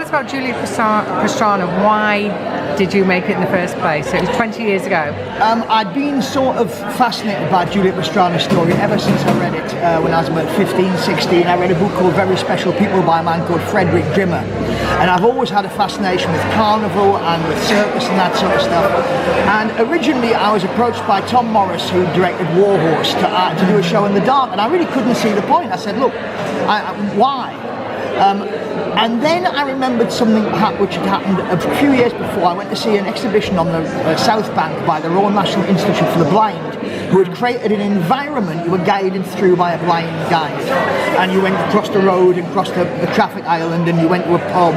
us about Juliet Pastrana. Why did you make it in the first place? It was 20 years ago. I'd been sort of fascinated by Juliet Pastrana's story ever since I read it when I was about 15, 16. I read a book called Very Special People by a man called Frederick Drimmer. And I've always had a fascination with carnival and with circus and that sort of stuff. And originally I was approached by Tom Morris, who directed War Horse, to do a show in the dark. And I really couldn't see the point. I said, look, why? And then I remembered something which had happened a few years before. I went to see an exhibition on the South Bank by the Royal National Institute for the Blind, who had created an environment you were guided through by a blind guide. And you went across the road and crossed the traffic island and you went to a pub.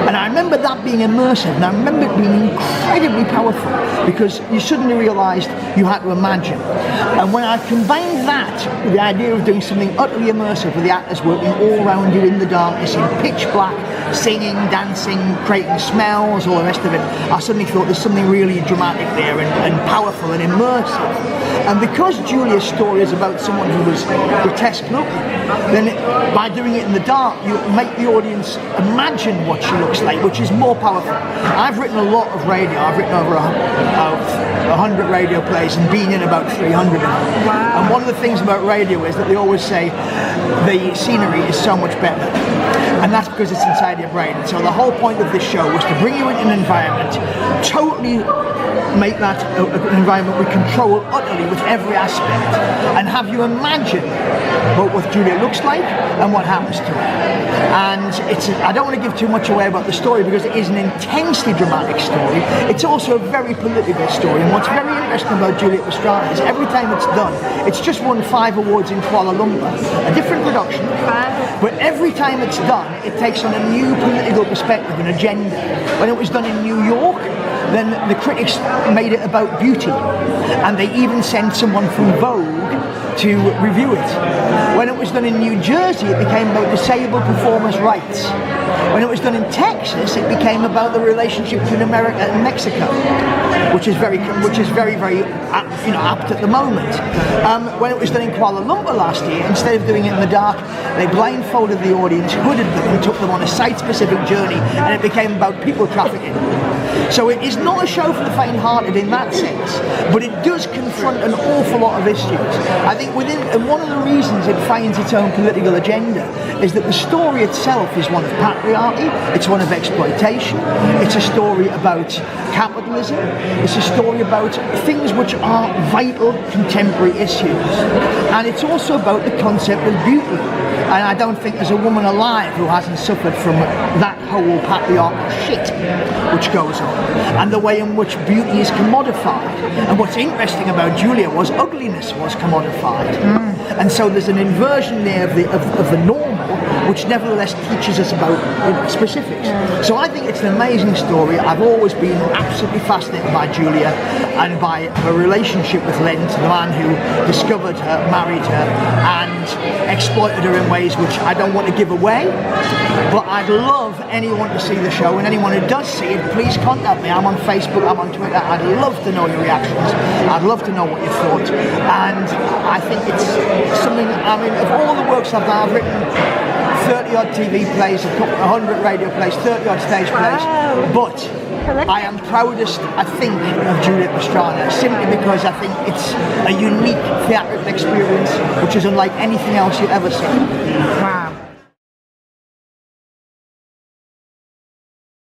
And I remember that being immersive, and I remember it being incredibly powerful because you suddenly realised you had to imagine. And when I combined that with the idea of doing something utterly immersive with the actors working all around you in the darkness, in pitch black, singing, dancing, creating smells, all the rest of it, I suddenly thought there's something really dramatic there and powerful and immersive. And because Julia's story is about someone who was grotesque looking, then by doing it in the dark, you make the audience imagine what she looks like, which is more powerful. I've written a lot of radio. I've written over 100 radio plays and been in about 300 of them. Wow. And one of the things about radio is that they always say the scenery is so much better. And that's because it's inside your brain. And so the whole point of this show was to bring you into an environment, totally make that an environment we control utterly with every aspect, and have you imagine what Julia looks like and what happens to her. And I don't want to give too much away about the story because it is an intensely dramatic story. It's also a very political story, and what's very interesting about Juliet Pastrana is every time it's done, it's just won 5 awards in Kuala Lumpur, a different production, but every time it's done, it takes on a new political perspective and agenda. When it was done in New York, then the critics made it about beauty, and they even sent someone from Vogue to review it. When it was done in New Jersey, it became about disabled performers' rights. When it was done in Texas, it became about the relationship between America and Mexico, which is very, very apt at the moment. When it was done in Kuala Lumpur last year, instead of doing it in the dark, they blindfolded the audience, hooded them, and took them on a site-specific journey, and it became about people trafficking. So it is not a show for the faint-hearted in that sense, but it does confront an awful lot of issues. I think and one of the reasons it finds its own political agenda is that the story itself is one of patriarchy, it's one of exploitation, it's a story about capitalism, it's a story about things which are vital contemporary issues, and it's also about the concept of beauty. And I don't think there's a woman alive who hasn't suffered from that whole patriarchal shit which goes on, and the way in which beauty is commodified. And what's interesting about Julia was ugliness was commodified. And so there's an inversion there of the normal, which nevertheless teaches us about specifics. So I think it's an amazing story. I've always been absolutely fascinated by Julia and by her relationship with Lent, the man who discovered her, married her, and exploited her in ways which I don't want to give away. But I'd love anyone to see the show, and anyone who does see it, please contact me. I'm on Facebook, I'm on Twitter. I'd love to know your reactions. I'd love to know what you thought. And I think it's something, I mean, of all the works I've written 30 odd TV plays, 100 radio plays, 30 odd stage plays, but I am proudest, I think, of Juliet Pastrana simply because I think it's a unique theatrical experience which is unlike anything else you've ever seen. Wow.